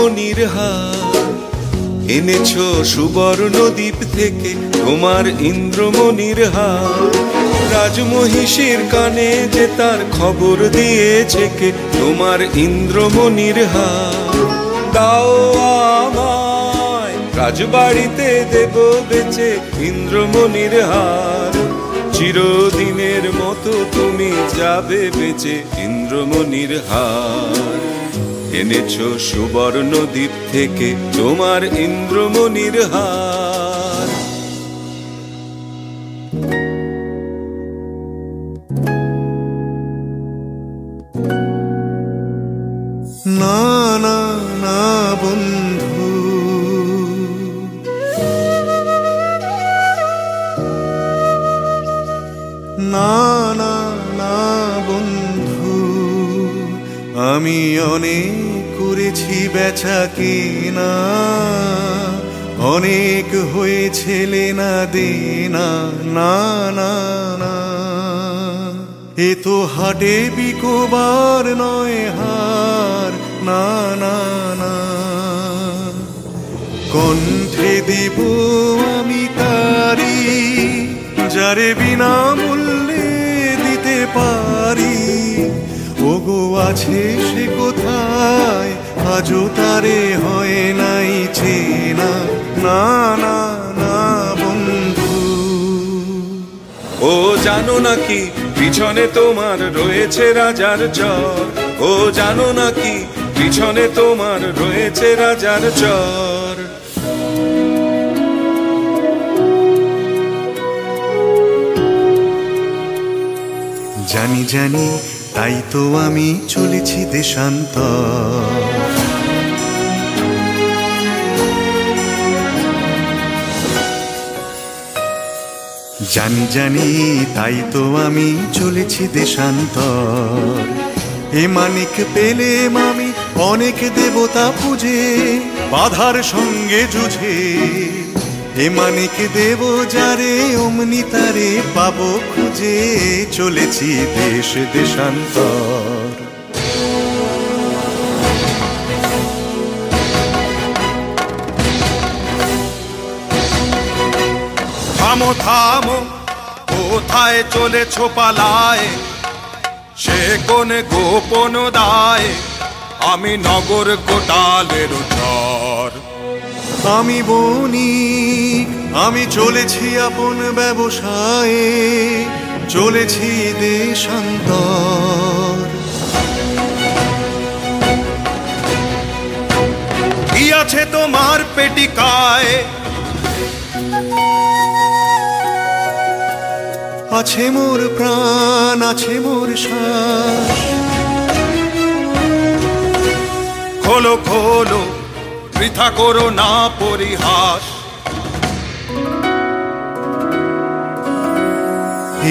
ইন্দ্রমণির হার। এনেছো সুবর্ণ দ্বীপ থেকে তোমার ইন্দ্রমণির হার। রাজমহিষীর কানে যে তার খবর দিয়েছে কে তোমার ইন্দ্রমণির হার। দাও আমায় রাজবাড়িতে দেব বেচে ইন্দ্রমণির হার। চিরদিনের মতো তুমি যাবে বেচে ইন্দ্রমণির হার। এনেছো সুবর্ণ দ্বীপ থেকে তোমার ইন্দ্রমণির হার। না না না বন্ধু, না না না বন্ধু, আমি অনেক করেছি বেচা কেনা, অনেক হয়েছে লেনা দেনা। না না না, এ তো হাটে বিকোবার নয় হার। না না না, কণ্ঠে দেব আমি তারি যারে বিনামূল্যে দিতে পারি। ওগো আছে সে কোথায় আজও তারে হয় নাই চেনা। না না না বন্ধু, ও জানো নাকি পিছনে তোমার রয়েছে রাজার চর। ও জানো নাকি পিছনে তোমার রয়েছে রাজার চর। জানি জানি তাই তো আমি চলেছি দেশান্তর। জানি জানি তাই তো আমি চলেছি দেশান্তর। এ মানিক পেলেম আমি অনেক দেবতা পুজে, বাধার সঙ্গে যুঝে। এ মানিক দেব যারে অমনি তারে পাবো খুঁজে। চলেছি দেশ দেশান্তর। থামো থামো, কোথায় চলেছো পালায়? সে কোন গোপন দায়? আমি নগর কোটালের চর। আমি বণিক, আমি চলেছি আপন ব্যবসায়ে, চলেছি দেশান্তর। কি আছে তোমার পেটিকায়? আছে মোর প্রাণ, আছে মোর শ্বাস। খোলো খোলো, বৃথা করো না পরিহাস।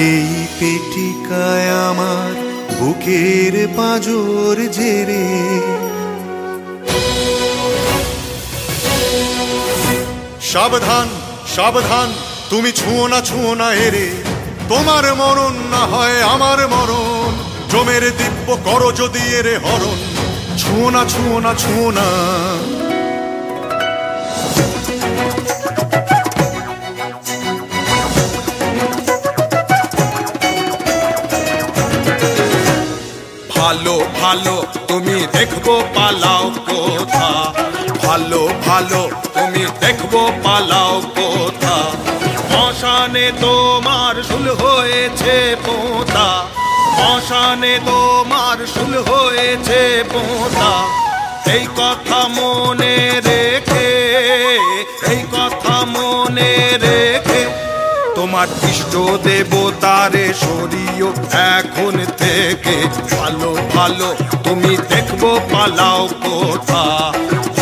এই পেটিকায় আমার বুকের পাঁজর জেরে। সাবধান সাবধান, তুমি ছুঁয়ো না এরে। তোমার মরণ না হয় আমার মরণ, জমের দিব্য করো যদি এরে হরণ। ছুঁয়ো না ছুঁয়ো না ছুঁয়ো না। ভালো ভালো তুমি দেখবো পালাও কোথা। ভালো ভালো তুমি দেখবো পালাও কোথা। শ্মশানে তোমার শুল হয়েছে পোঁতা। শ্মশানে তোমার শুল হয়েছে পোঁতা। এই কথা মনে রেখে, এই কথা মনে রেখে তোমার ইষ্ট দেবতারে সরিও এখন থেকে। ভালো ভালো তুমি দেখবো পালাও কোথা।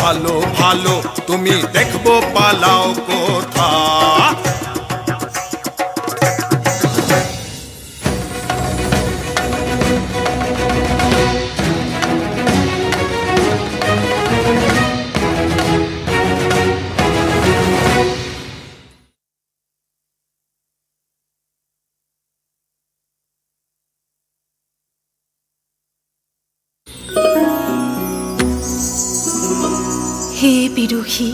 ভালো ভালো তুমি দেখবো পালাও কোথা। হে বিরোহী,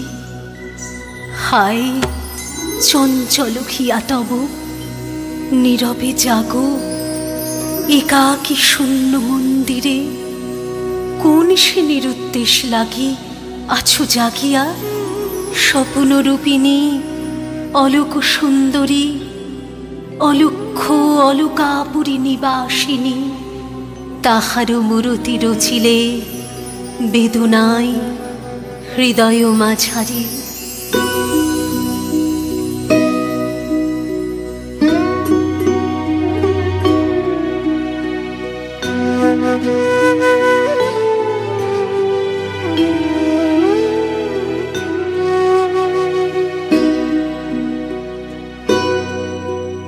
হায় চঞ্চল খিয়া তব, নীরবে জাগো একাকী শূন্য মন্দিরে। কোন সে নিরুদ্দেশ লাগি আছো জাগিয়া, স্বপ্নরূপিণী অলোক সুন্দরী, অলক্ষ অলকাপুরী নিবাসিনী। তাহার মূরতি রচিলে বেদনায় হৃদয় মাঝারে।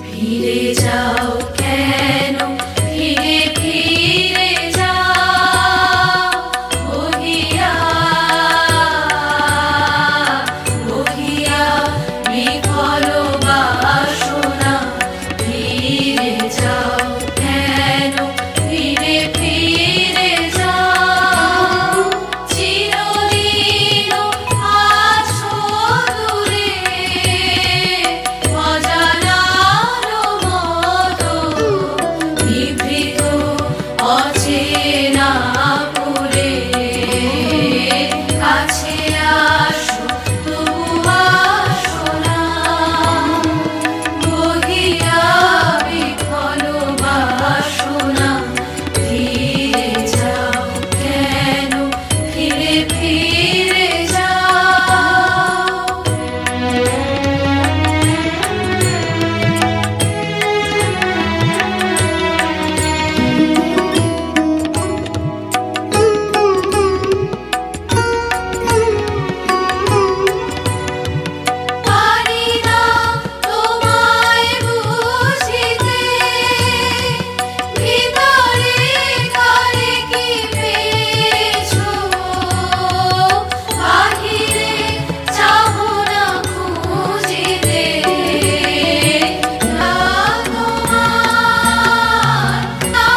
ফিরে যাও কেন, ফিরে ফিরে যাও বহিয়া বহিয়া বিফল বাসনা। ফিরে যাও কেন, ফিরে ফিরে যাও। চিরদিন আছো দূরে অজানার মতো, নিভৃত অচেনা পুরে। কাছে আসো তবু আসো না, বহিয়া বিফল বাসনা। ফিরে যাও কেন, ফিরে ফিরে যাও। পারি না তোমায় বুঝিতে, ভিতরে ঘরে কি পেয়েছো। বাহিরে চাহো না খুঁজিতে, না তোমার না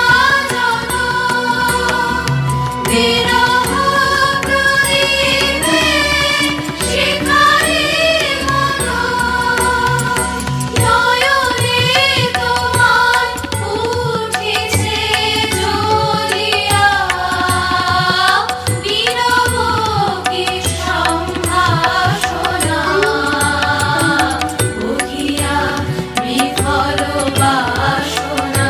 জানো। বিরহ প্রদীপে শিখারির মতো, নয়নে তোমার উঠিছে জ্বলিয়া। নীরব কি সম্ভাষণা, বহিয়া বিফল বাসনা।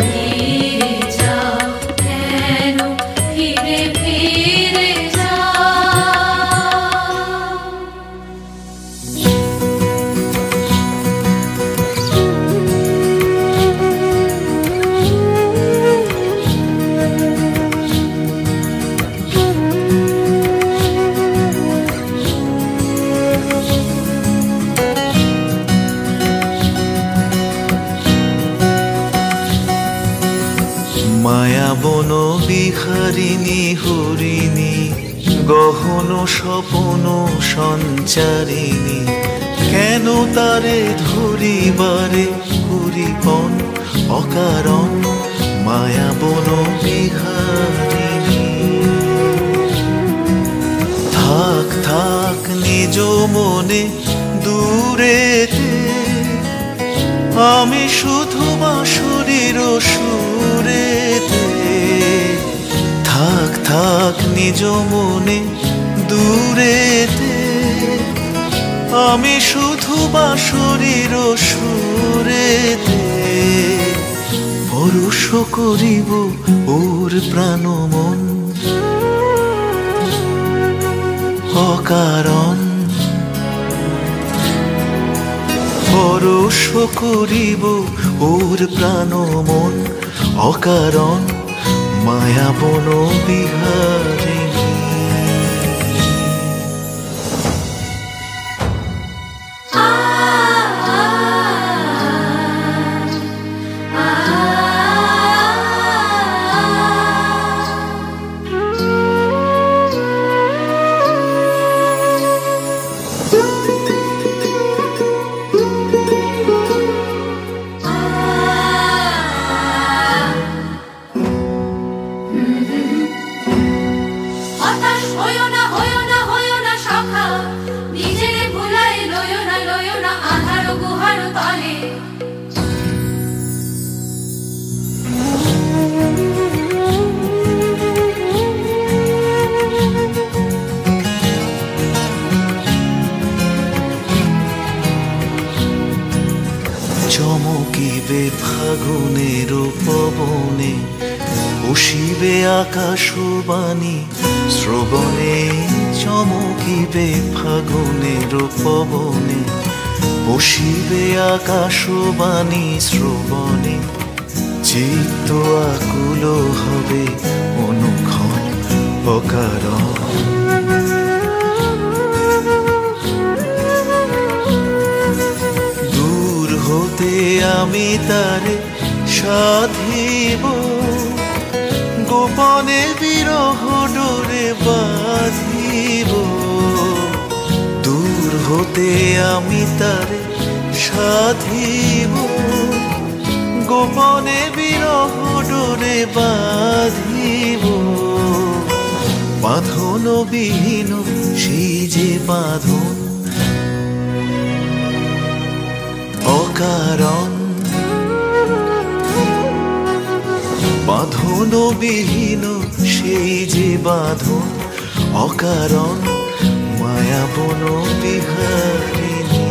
ফিরে যাও কেন, ফিরে ফিরে যাও। মায়া বন বিহারিণী হরিণী, গহন স্বপন সঞ্চারিণী। কেন তারে ধরিবারে করিপন অকারণ, মায়া বন বিহারিণী। থাক থাক নিজ মনে দূরেতে, আমি শুধু বাঁশুরির সুরেতে। থাক থাক নিজ মনে দূরেতে, আমি শুধু বাঁশুরির সুরেতে। পরশ করিব ওর প্রাণ মন অকারণ, পরশ করিব ওর প্রাণ মন অকারণ। মায়া বন বিহারিণী। হঠাৎ চমকিবে ফাগুনের পবনে, বসিবে আকাশবাণী শ্রবণে। চমকিবে ফাগুনের পবনে, বসিবে আকাশবাণী শ্রবণে। চিত্ত আকুল হবে অনুক্ষণ অকারণ। দূর হতে আমি তারে সাধিব, গোপনে বিরহ ডোরে বাঁধিব। দূর হতে আমি তারে সাধিব, গোপনে বিরহ ডোরে বাঁধিব। বাঁধন বিহীন সেই যে বাঁধন অকারণ। বাঁধন বিহীন সেই যে বাঁধন অকারণ। মায়াবন বিহারিণী।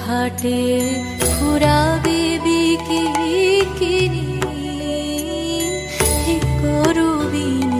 হাটে ঘুরাবে বিকিনি করবিনি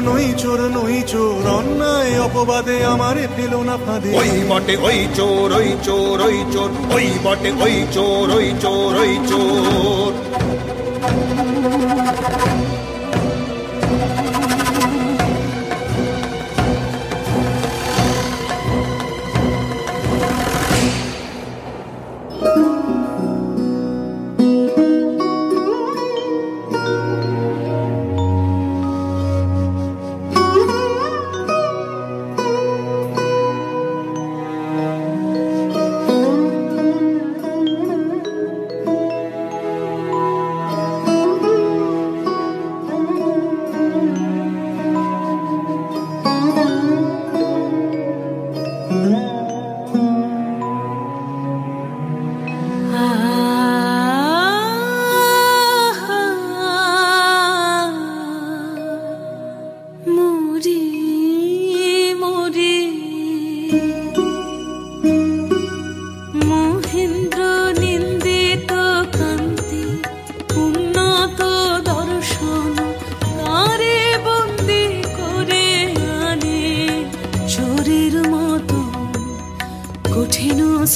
নই চোর নই চোর, অন্যায় অপবাদে আমারে ফেলো না ফাঁদে। ওই বটে ওই চোর, ওই চোর, ওই চোর, ওই বটে ওই চোর, ওই চোর, ওই চোর।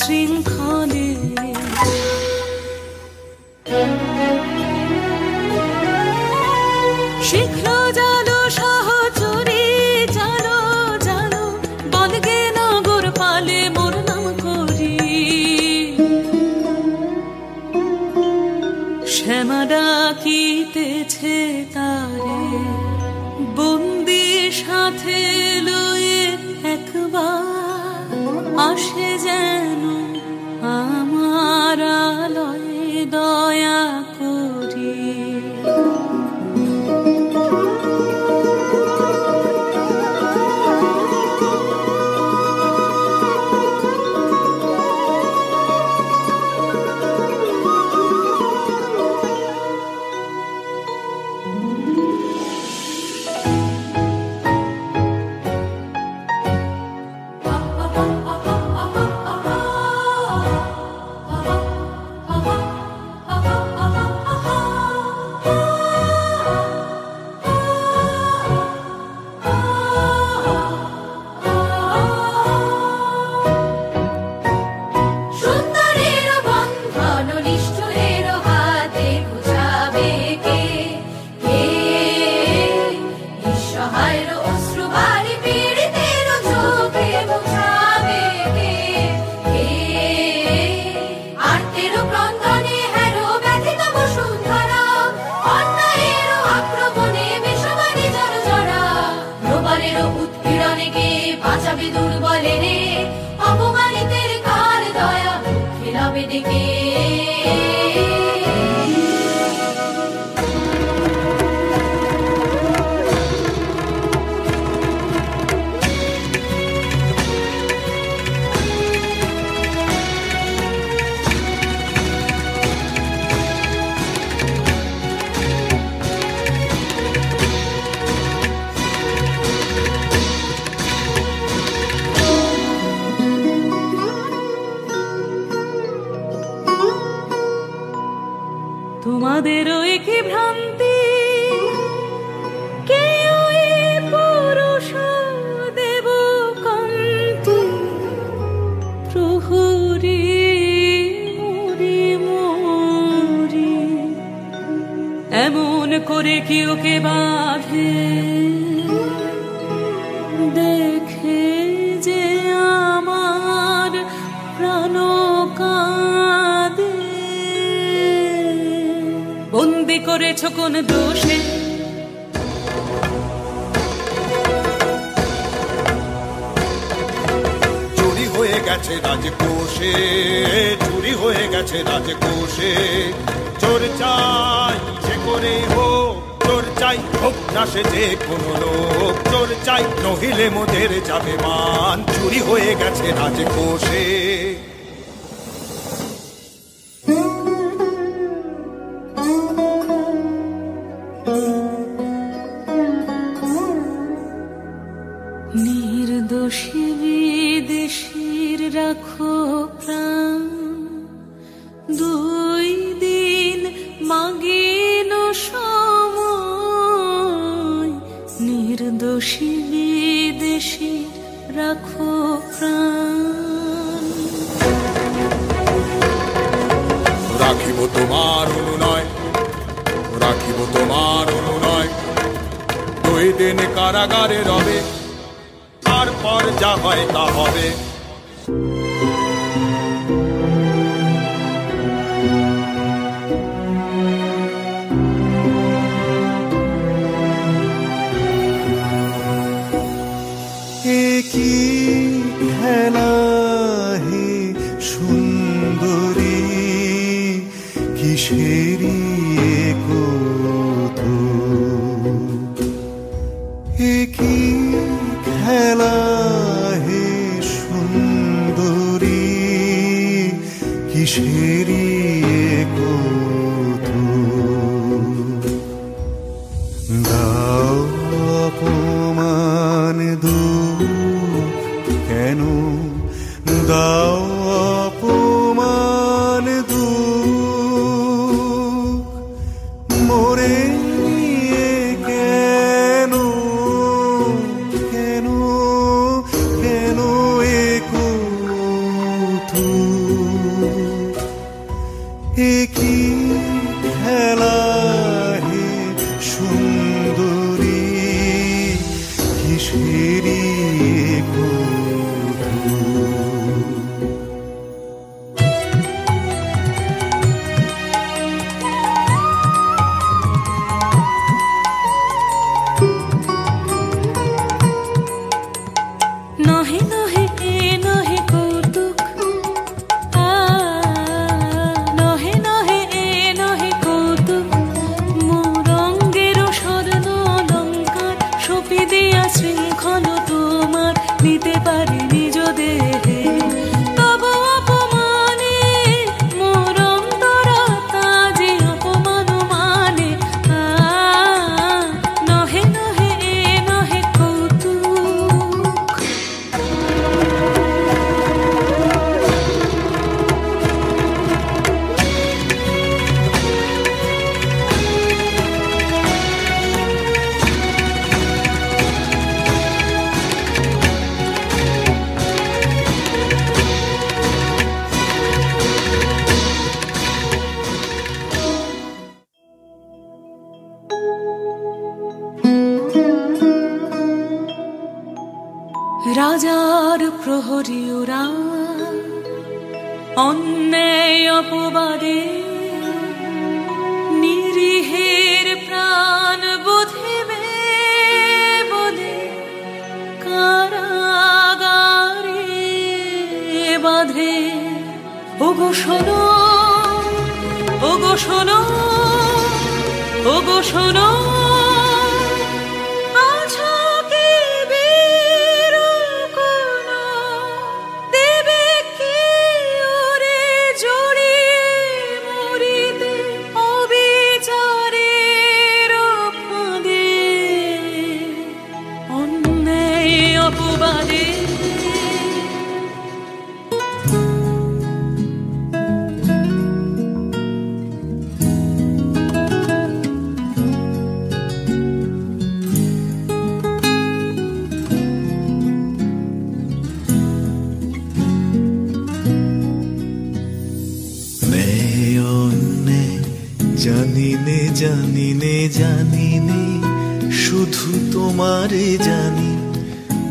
শৃঙ্খলে শীঘ্র জালো সহচরী, জালো জালো বলগে নগর পালে মোর নাম করি। শ্যামা ডাকিতেছে তারে বন্দি সাথে লয়ে, একবার আসে যেন আমার আলয়ে দয়া করি। তোমাদেরও কি ভ্রান্তি, কেউ পুরুষ দেব কান্তি প্রহরী মরি মরি, এমন করে কেউ কে বাঁধে দেখে যে আমার প্রাণ কাঁদে। বন্দি করেছ কোন দোষে, চুরি হয়ে গেছে রাজকোষে, চুরি হয়ে গেছে রাজকোষে। চোর চাই যে করে হোক, চোর চাই হোক না সে যে কোনো লোক, চোর চাই নহিলে মোদের যাবে মান। চুরি হয়ে গেছে রাজকোষে। নির্দোষী বিদেশীর রাখো প্রাণ, 2 দিন মাগিনো সময়। নির্দোষ দেশি বিদেশি রাখো প্রাণ। রাখিব তোমার অনুনয়, রাখিব তোমার অনুনয়, 2 দিন কারাগারে রবে, তারপর যা হয় তা হবে। কি খেলা হে সুন্দরী, কিসেরি কৌতুক, কি খেলা হে সুন্দরী, কিসেরি কৌতুক। দাও অপমান কেন, দাও অপমান দুঃখ, মোরে নিয়ে কেন, কেন কেন এ কৌতুক, কি খেলা হে সুন্দরী, কিসেরি নহে নহে এ নহে কৌতুক, নহে নহে এ নহে কৌতুক, মোর অঙ্গের স্বর্ণ অলঙ্কার সপি দিয়া শৃঙ্খল তোমার নিতে পারি নিজ দেহে। তবু অপমানে মোর অন্তরাত্মা যে অপমান মানে, নহে নহে এ নহে কৌতুক। রাজার প্রহরী ওরা অন্যায় অপবাদে, নিরীহের প্রাণ বোধিবে বলে কারাগারে বাঁধে। ওগো শোনো, ওগো শোনো, ওগো শোনো, জানিনে জানিনে জানিনে শুধু তোমারে জানি,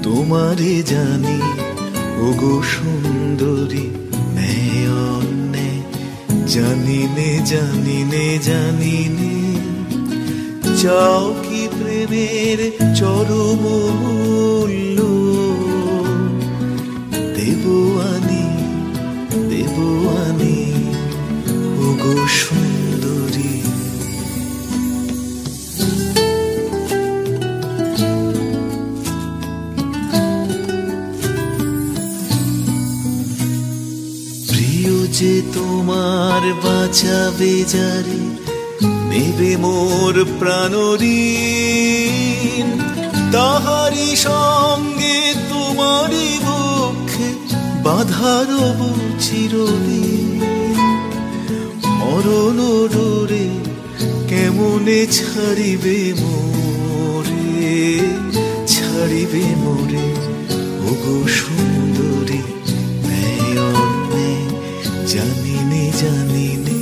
তোমারে জানি ওগো সুন্দরী। ন্যায় জানিনে জানিনে জানিনে, চাও কি প্রেমের চরম মূল্য, দেব আনি, দেব আনি ওগো সুন্দরী। প্রিয় যে তোমার বাঁচাবে যারে, নেবে মোর প্রাণঋণ, তাহারি সঙ্গে তোমারই বক্ষে বাঁধা রব চিরদিন। মরণ ডোরে কেমনে ছাড়িবে মোরে, ছাড়িবে মোরে ওগো সুন্দরী নয়নে জানিনে জানিনে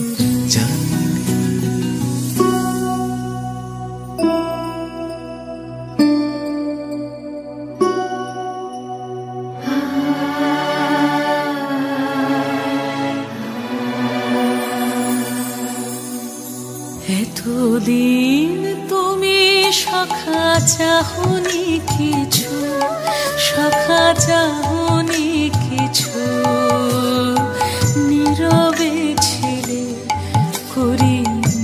জানিনে। এতদিন তুমি সখা চাহনি কিছু, সখা চাহনি কিছু, নীরবে ছিলে করি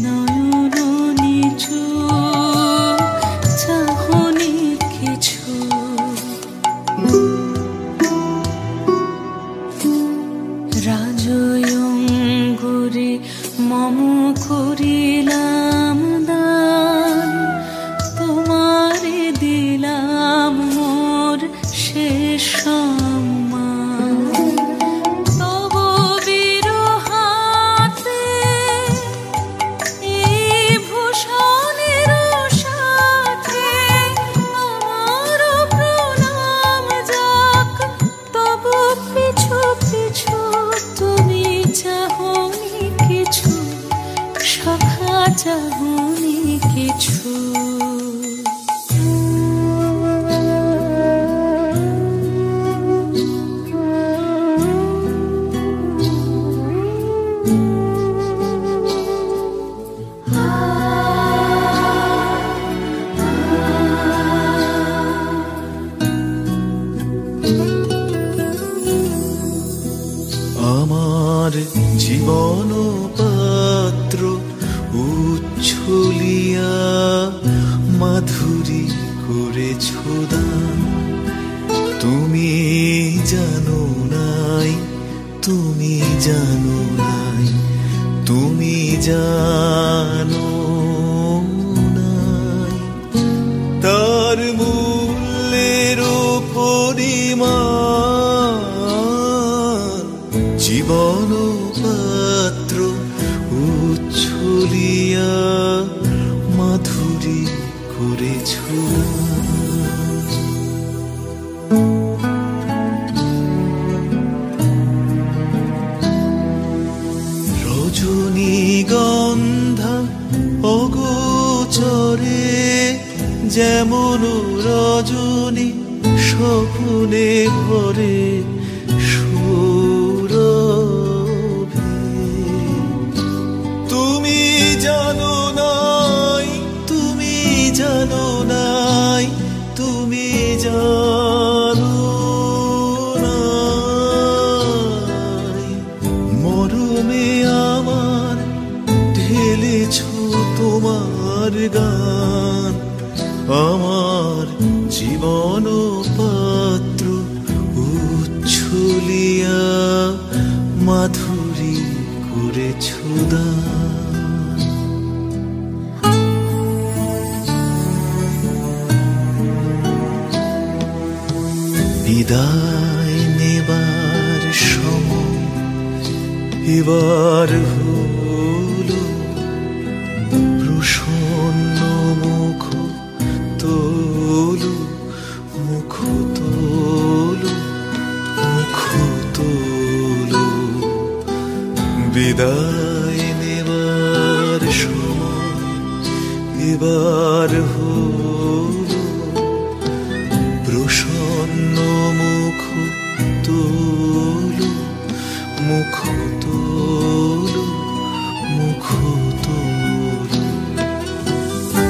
নয়ন নিচু, চাহনি কিছু। রাজয়ঙ্গরে মম করিলাম দান, তোমারে দিলাম মোর শেষ সম্মান। তব বিরহাতে এই ভূষণের সাথে আমার প্রণাম যাক, তব পিছু পিছু তুমি চাহনি কিছু, সখা চাহনি কিছু। আমার জীবন পাত্র উচ্ছলিয়া মাধুরী করেছ দান, তুমি জানো নাই, তুমি জানো নাই, তুমি জানো নাই তার মূল্যের পরিমাণ। জীবন পাত্র উচ্ছলিয়া মাধুরী করেছ রজনীগন্ধা অগোচরে যেমন রজনী স্বপ্নে ভরে সুরভে। তুমি জানো নাই, তুমি জানো নাই, তুমি জানো নাই, মরমে আমার ঢেলেছ তোমার গান। আমার জীবন পাত্র উচ্ছলিয়া মাধুরী করেছ দান। বিদায় নেবার সময় এবার হলো, প্রসন্ন মুখ তোলো, মুখ তোলো, মুখ তোলো। বিদায় নেবার সময় এবার হলো, প্রসন্ন মুখ তোলো, মুখ তোলো, মুখ তোলো।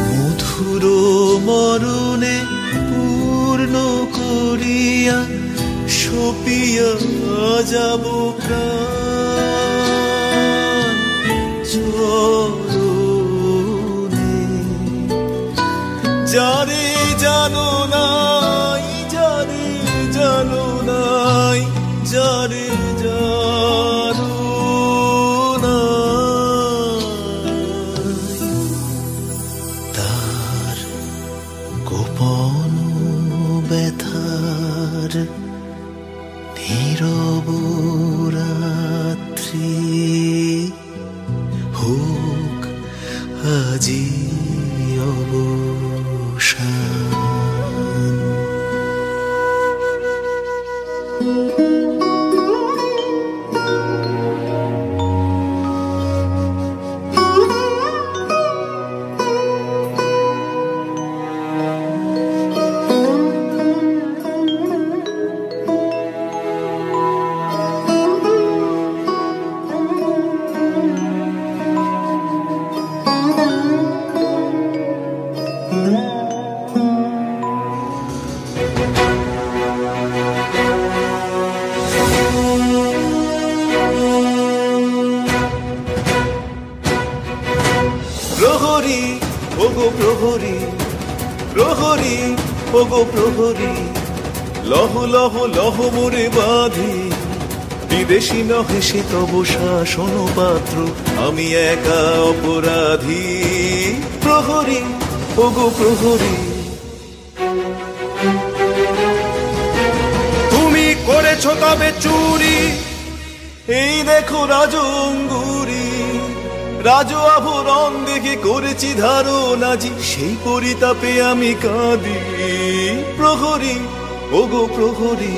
মধুর মরণে পূর্ণ করিয়া সপিয়া যাব প্রাণ চরণে। যারে জানো নাই, যারে জানো নাই, যারে জানো নাই, তার গোপন ব্যথার নীরব রাত্রি হোক আজি অবসান। প্রহরী ওগো প্রহরী, লহ লহ লহ মোরে বাঁধি, বিদেশি নহে সে তব শাসন পাত্র, আমি একা অপরাধী। প্রহরী ওগো প্রহরী, তুমি করেছো তবে চুরি, এই দেখো রাজ অঙ্গুরি, রাজ আভরণ দেখে করেছি ধারণ আজি, সেই পরিতাপে আমি কাঁদি। প্রহরী ওগো প্রহরী,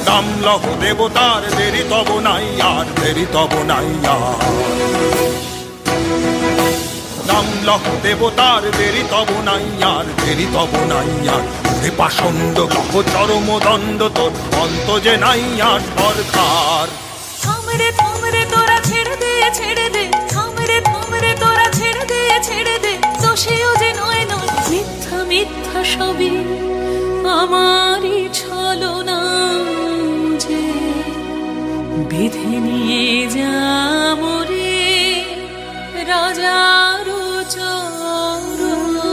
নাম লহ দেবতার দেরি তব নাই আর, দেরি তব নাই আর। নাম লহ দেবতার দেরি তব নাই আর, দেরি তব নাই আর। হে পাষণ্ড লহ চরম দণ্ড, তোর অন্ত যে নাই আর সরকার। থামরে থামরে তোরা ছেড়ে দে ছেড়ে দে, থামরে থামরে তোরা ছেড়ে দে ছেড়ে দে, দোষেও যে নয় নয়, মিথ্যা মিথ্যা সবই আমারই ছলনা, যে বিধি নিয়ে যা মোরে রাজার চরণে।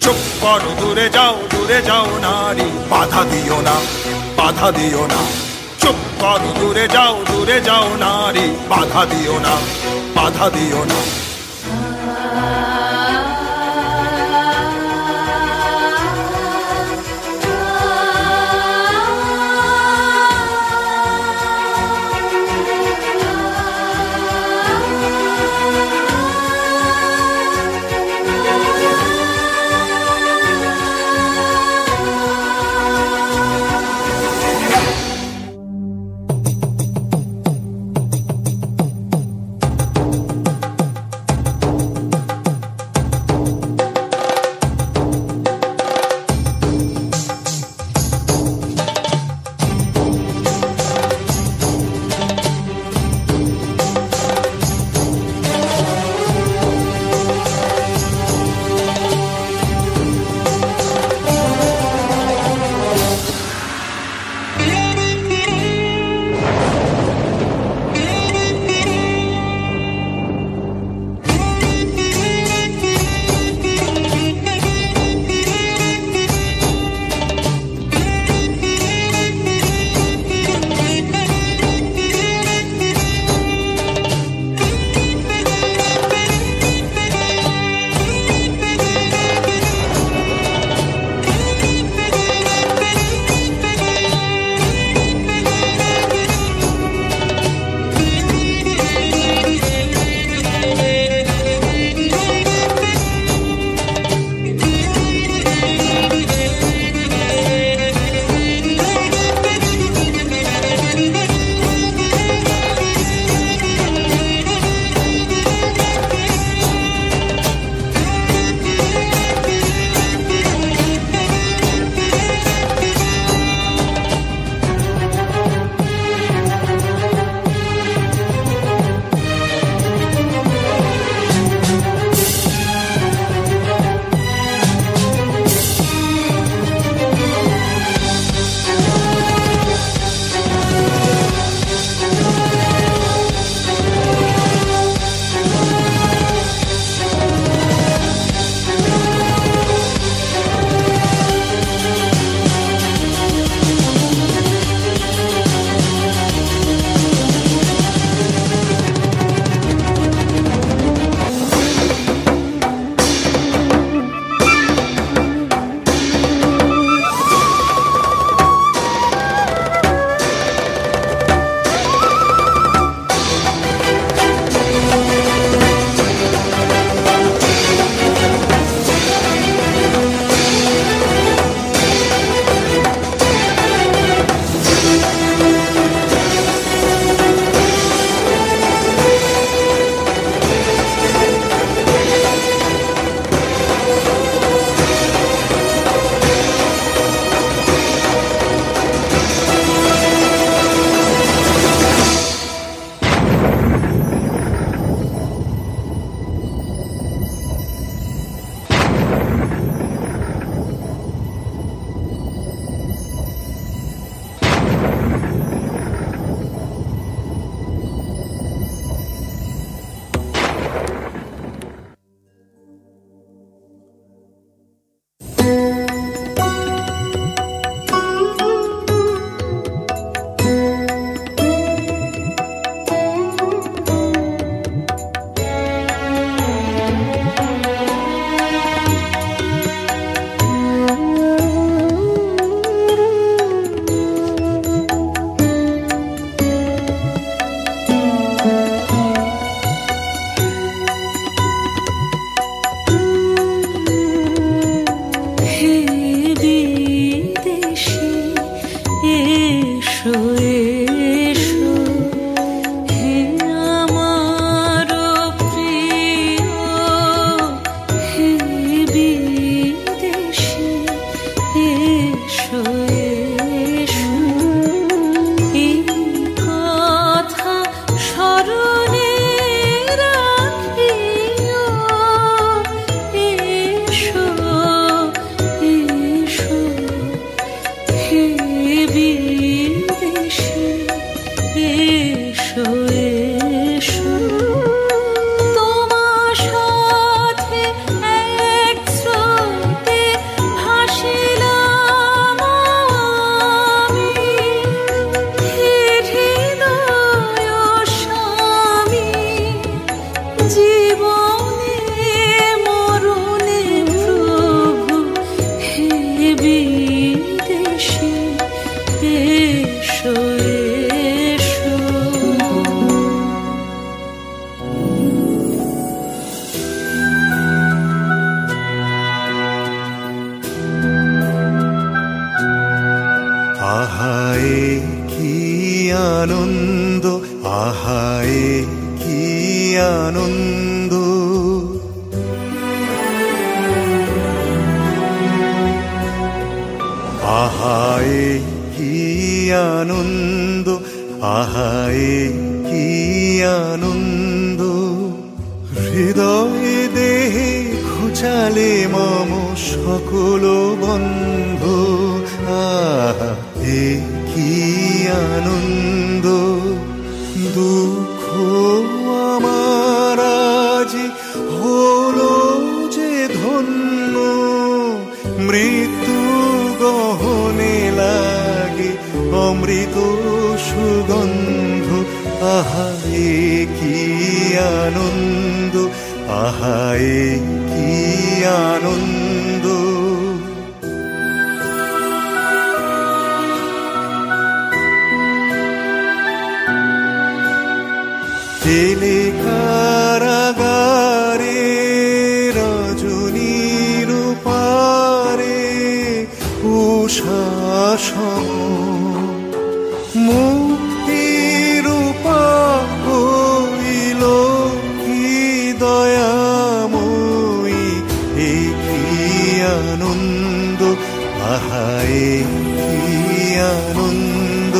চুপ করো, দূরে যাও নারী, বাধা দিও না, বাধা দিও না। চুপ করো, দূরে যাও নারী, বাধা দিও না, বাধা দিও না। আহায় কি আনন্দ, আহায় কি আনন্দ, হৃদয়ে দেহে ঘুচালে মম সকল বন্ধু। আহা এ কি আনন্দ, দুঃখ আমার আজি হলো যে ধন্য, মৃত্যু গহনে লাগে অমৃত সুগন্ধ। আহা এ কি আনন্দ, আহা এ কি আনন্দ। জেলে কারাগারে রজনীর পারে উষাসম মুক্তির হইল কি দয়াময়ী, এ কি আনন্দ, আহা এ কি আনন্দ।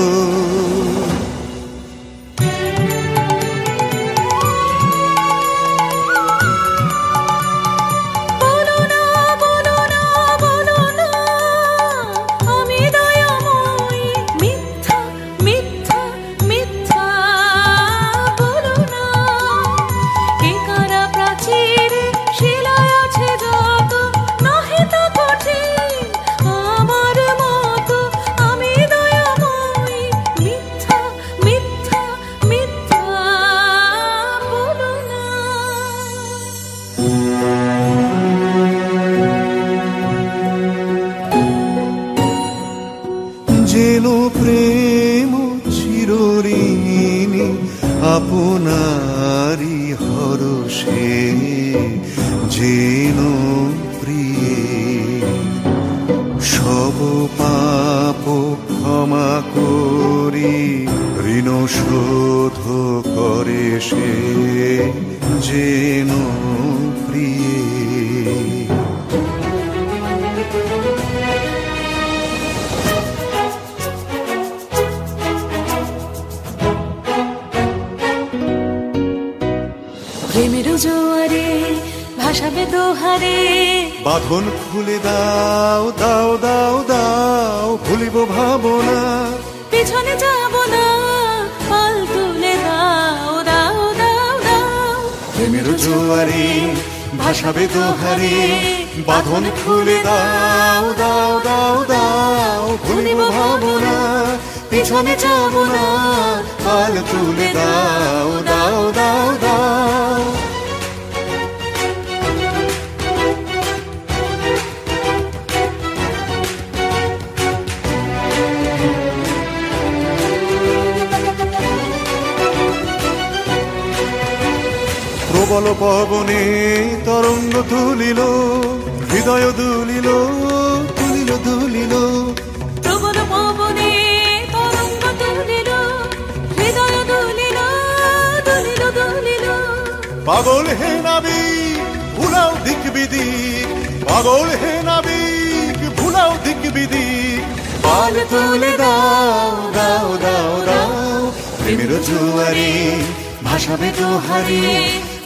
যেন প্রেম চিরঋণী আপনারি হরষে, যেন প্রিয়ে সব পাপ ক্ষমা করি ঋণ শোধ করে সে, যেন প্রিয়ে। প্রেমের জোয়ারে ভাসাবে দোহারে, বাঁধন খুলে দাও দাও দাও দাও, ভুলিব ভাবনা পিছনে যাব না, পাল তুলে দাও দাও দাও দাও। প্রেমের জোয়ারে ভাসাবে দোহারে, বাঁধন খুলে দাও দাও দাও দাও, ভুলিব ভাবনা পিছনে যাব না, পাল তুলে দাও দাও দাও দাও। প্রবল পবনে তরঙ্গ তুলিল, হৃদয় দুলিল তুলিল দুলিল, প্রবল পবনে তরঙ্গ তুলিল, হৃদয় দুলিল দুলিল দুলিল। পাগল হে নাবিক ভুলাও দিক বিদিক, পাগল হে নাবিক ভুলাও দিক বিদিক, পাল তুলে দাও দাও দাও দাও। প্রেমের জোয়ারে ভাসাবে দোহারে,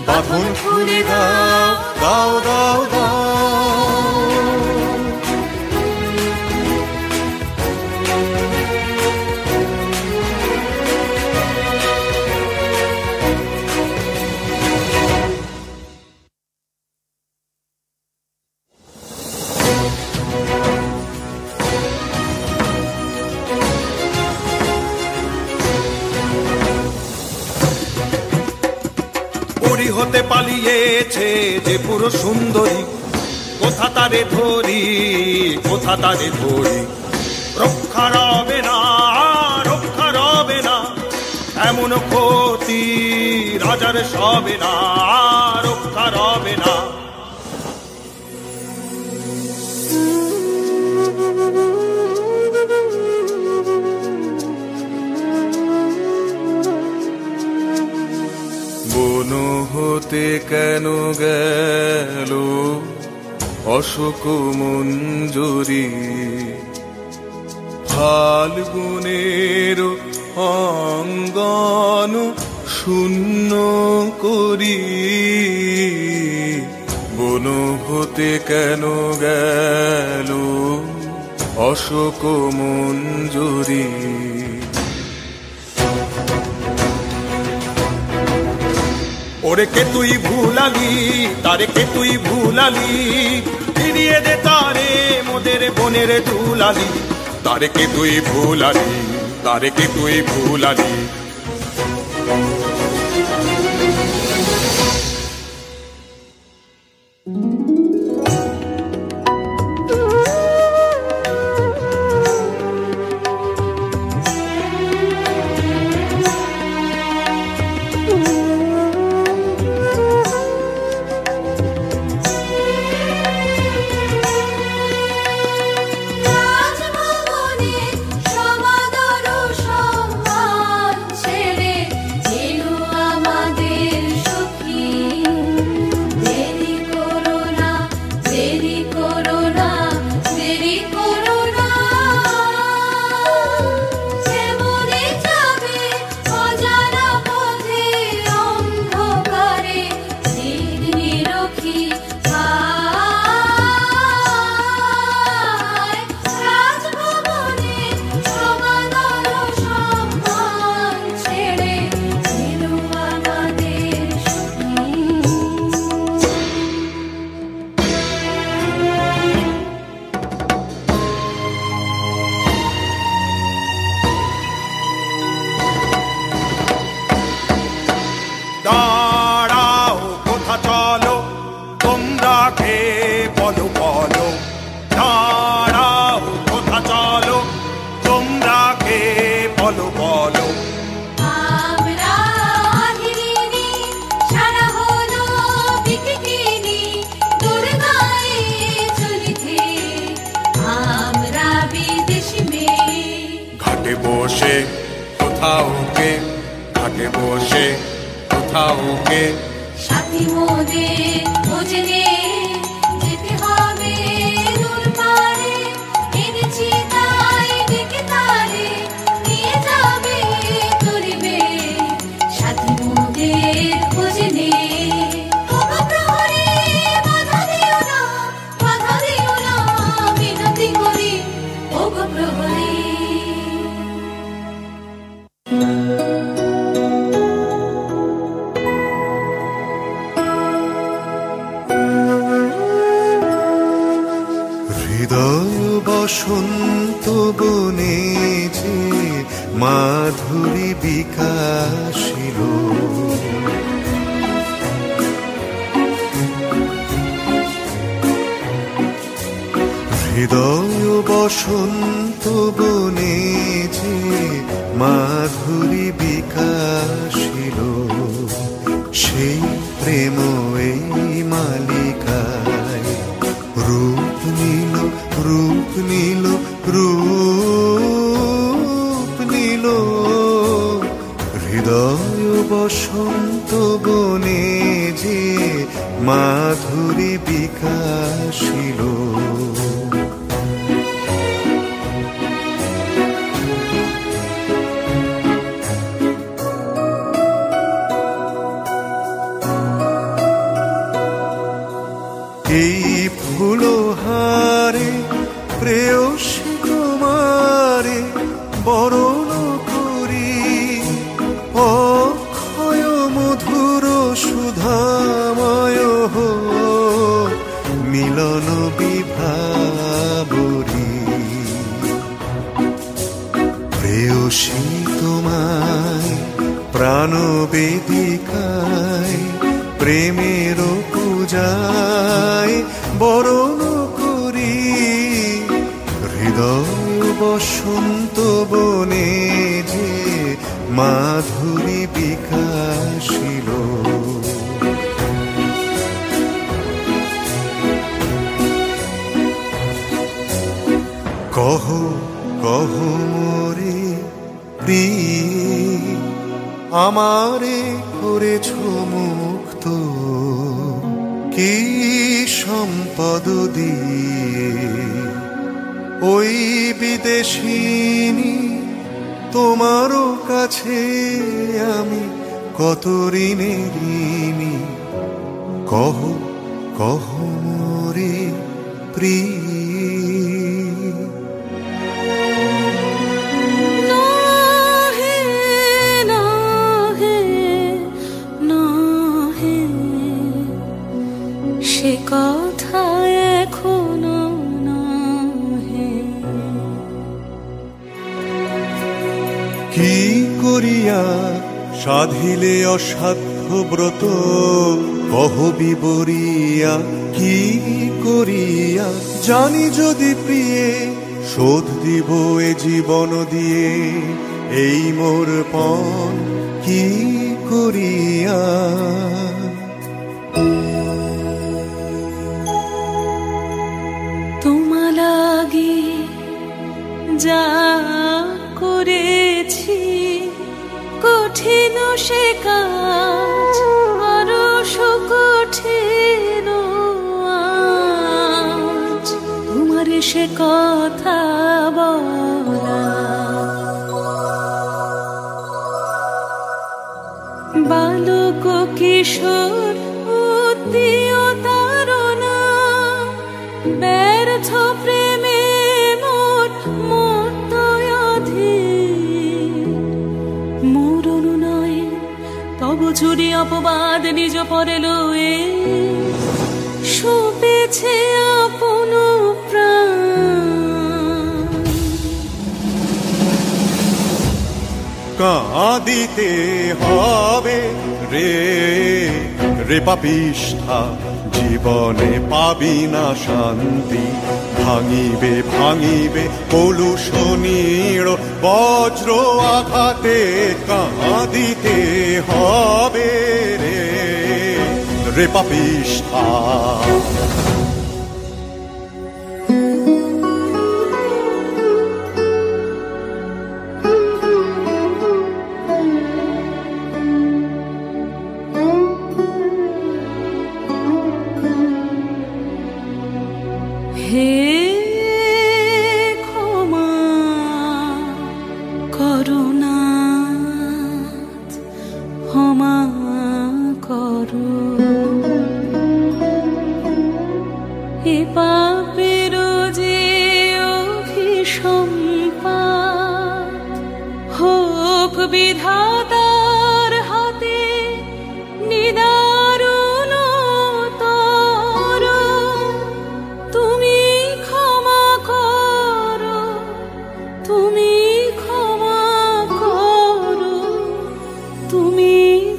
বাঁধন খুলে দাও দাও দাও দাও। পুরী হতে পালিয়েছে যে পুরো সুন্দরী, কোথা তারে ধরি কোথা তারে ধরি, রক্ষা রবে না রক্ষা রবে না, এমন ক্ষতি রাজার সবে না, রক্ষা রবে না। বন হতে কেন গেল অশোক মঞ্জুরি, ফাল্গুনের অঙ্গন শূন্য করি, বন হতে কেন গেল অশোক মঞ্জরি। ওরে কে তুই ভুলালি, তারে কে তুই ভুলালি, ফিরিয়ে দে তারে মোদের বনের দুলালি। তারে কে তুই ভুলালি, তারে কে তুই ভুলালি। দাঁড়াও কোথা চলো তোমরা কে বলো বলো, দাঁড়াও কোথা চলো তোমরা কে বলো বলো। আমরা আহিরিনি সারা হলো বিকিনি দুর্গায় চলিতে আমরা বিদেশি মেয়ে। ঘাটে বসে কোথাও কে, ঘাটে বসে কোথাও কে, সাথী মোদের খোঁজে যেতে হবে দূর পারে। এনেছি তাই ডেকে তারে নিয়ে যাবে তরিবে, সাথী মোদের খোঁজে নে। ওগো প্রহরী বাধা দিও না, বাধা দিও না মিনতি করি ওগো প্রহরী। হৃদয় বসন্ত বনে যে মাধুরী বিকাশিল, হৃদয় বসন্ত বনে যে মাধুরী বিকাশিল, সেই প্রেম এই মালিকায় রূপ নীল, রূপ নীল, রূপ নীল। হৃদয় বসন্ত বনে যে মাধুরী বিকাশিল, এই ফুলহারে প্রেয়সী তোমারে বরণ করি, অক্ষয় মধুর সুধাময় মিলন বিভাবরী। প্রেয়সী তোমায় প্রাণ বেদিকায় প্রেমের পূজায় বরণ করি, হৃদয় বসন্ত বনে যে মাধুরী বিকাশিল। কহ কহ মোরে প্রিয়, আমারে করেছ মুক্ত কি সম্পদ দিয়ে, ওই বিদেশিনী, তোমারও কাছে আমি কত ঋণে ঋণী। কহ কহ মোরে প্রিয়। নাহে নাহে নাহে সে কথা এখনো নাহে। কি করিয়া সাধিলে অসাধ্য ব্রত, কহ বিবরিয়া কি করিয়া। জানি যদি প্রিয়ে শোধ দিব এ জীবন দিয়ে, এই মোর পণ কি করিয়া। তোমা লাগি যা করেছি কঠিন সে কাজ, আরো কঠিন আজ তোমার সে কথা বলা। বালক কিশোর উদ্দীয় তারণা, ব্যর্থ প্রেমে মোর মর্তয়াধীন। মোর অনুনয়ে তব ছুরি অপবাদ নিজ পরে লয়ে, শোপেছে আপন প্রাণ। কাঁদিতে হবে রে রে পাপিষ্ঠা, জীবনে পাবি না শান্তি। ভাঙিবে ভাঙিবে কলুষণীর বজ্র আঘাতে, কাঁদিতে হবে রে রে পাপিষ্ঠা। হে ক্ষমা করুণাথ, ক্ষমা করো। এ পাপের যে অভিসম্পাত, হোক বিধাতার হাতে নিদারুণ তর। তুমি ক্ষমা করো, তুমি ক্ষমা করো, তুমি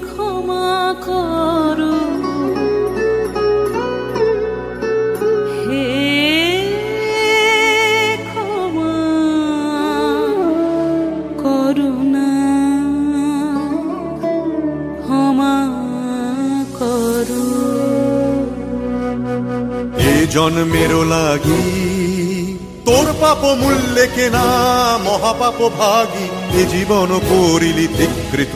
ক্ষমা করো। হে ক্ষমা করুণা, ক্ষমা করো। এ জন্মেরও লাগি তোর পাপ মূল্যে কেনা, মহাপাপ ভাগী এ জীবন করিলি ধিকৃত।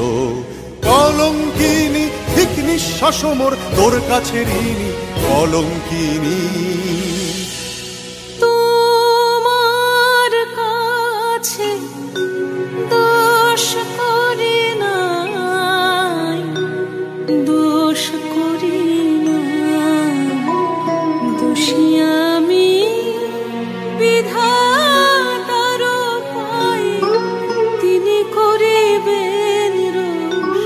কলঙ্কিনী ঠিক নিঃশ্বাস মোর তোর কাছে ঋণী, কলঙ্কিনী। তোমার কাছে দোষ করি নাই, দোষ করি নাই। দোষী আমি বিধাতার পায়ে, তিনি করিবেন রোষ,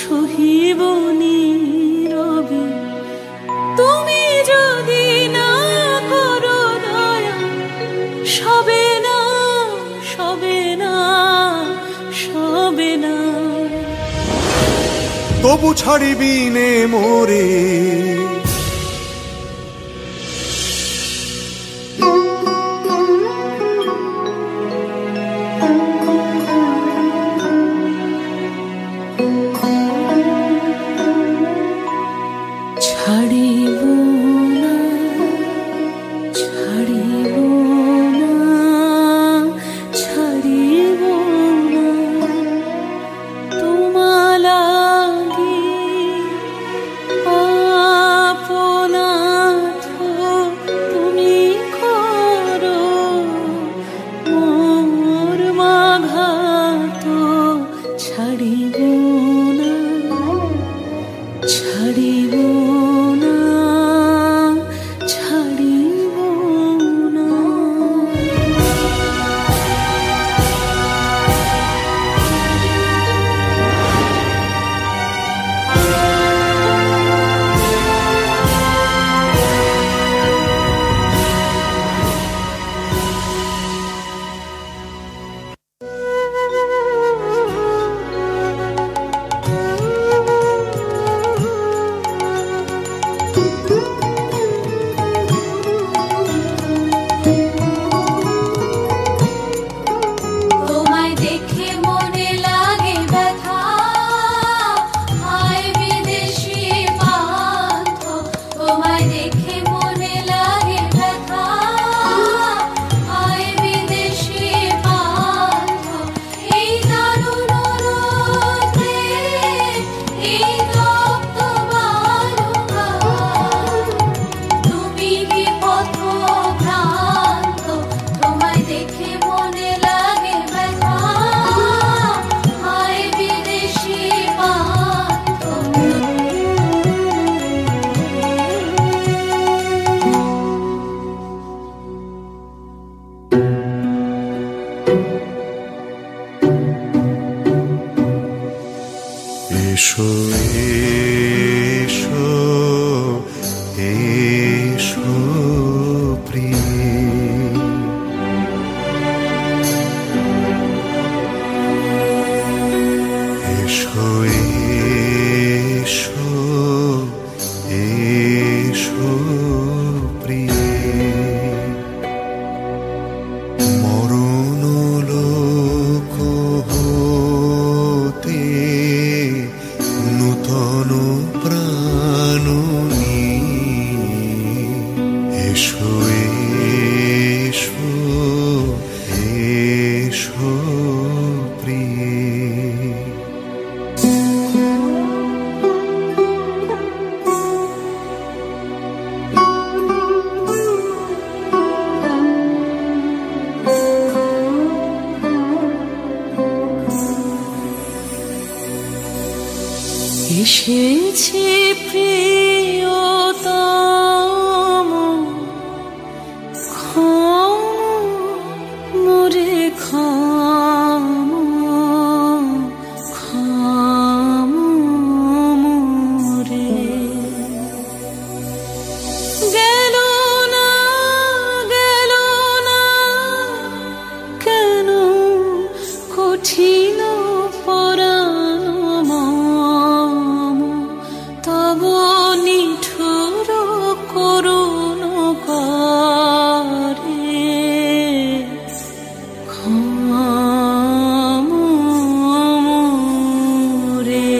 সহিব নীরবে। তুমি যদি না করো দয়া, সবে না, সবে না, সবে না। তবু ছাড়িবি নে মোরে। ছাড়িব না, ছাড়িব না, ছাড়িব না। তোমা লাগি পাপনাথ তুমি করো এসেছে প্রিয়তম খাম মোরে খাম খাম মোরে গেল না কেন কঠিন পরাণ তব নিঠুর করুণ করে খাম মোরে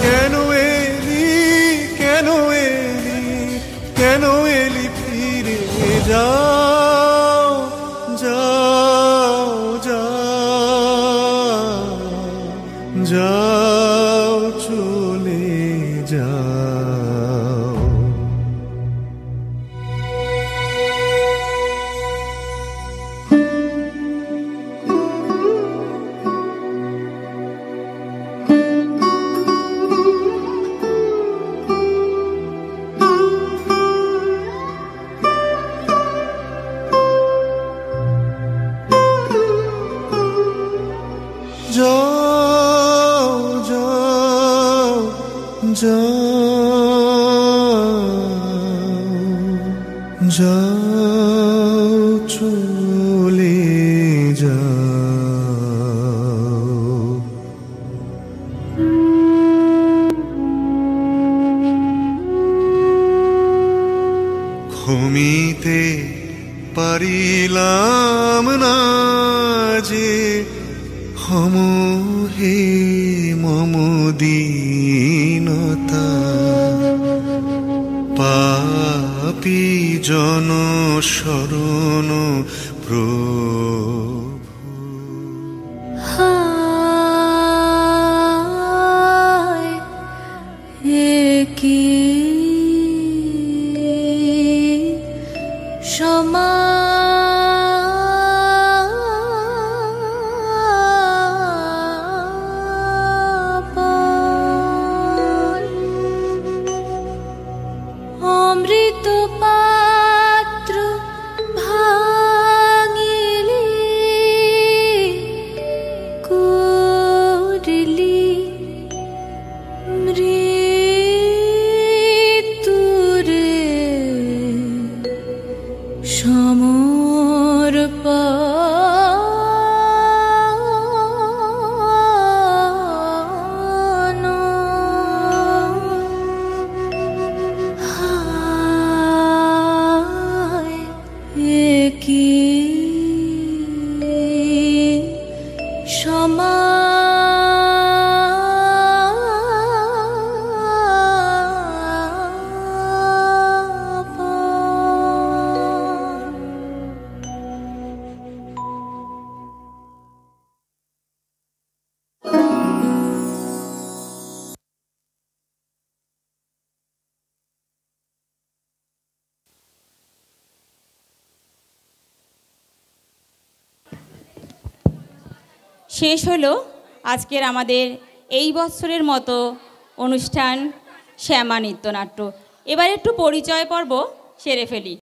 কেন এলি কেন এলি কেন এলি ফিরে যাও যাও যাও যাও চলে যাও যাও যাও যাও যাও চলে যাও ঘুমিতে পারিলাম না যে হম হে মম দীনতা পাপী জন শরণ প্রভু হায় কি অমৃত পাত্র ভাঙিলি করলি মৃত্যুরে সমর্পণ হায় কি সমাপন শেষ হলো আজকের আমাদের এই বছরের মতো অনুষ্ঠান শ্যামা নৃত্যনাট্য। এবার একটু পরিচয় পর্ব সেরে ফেলি।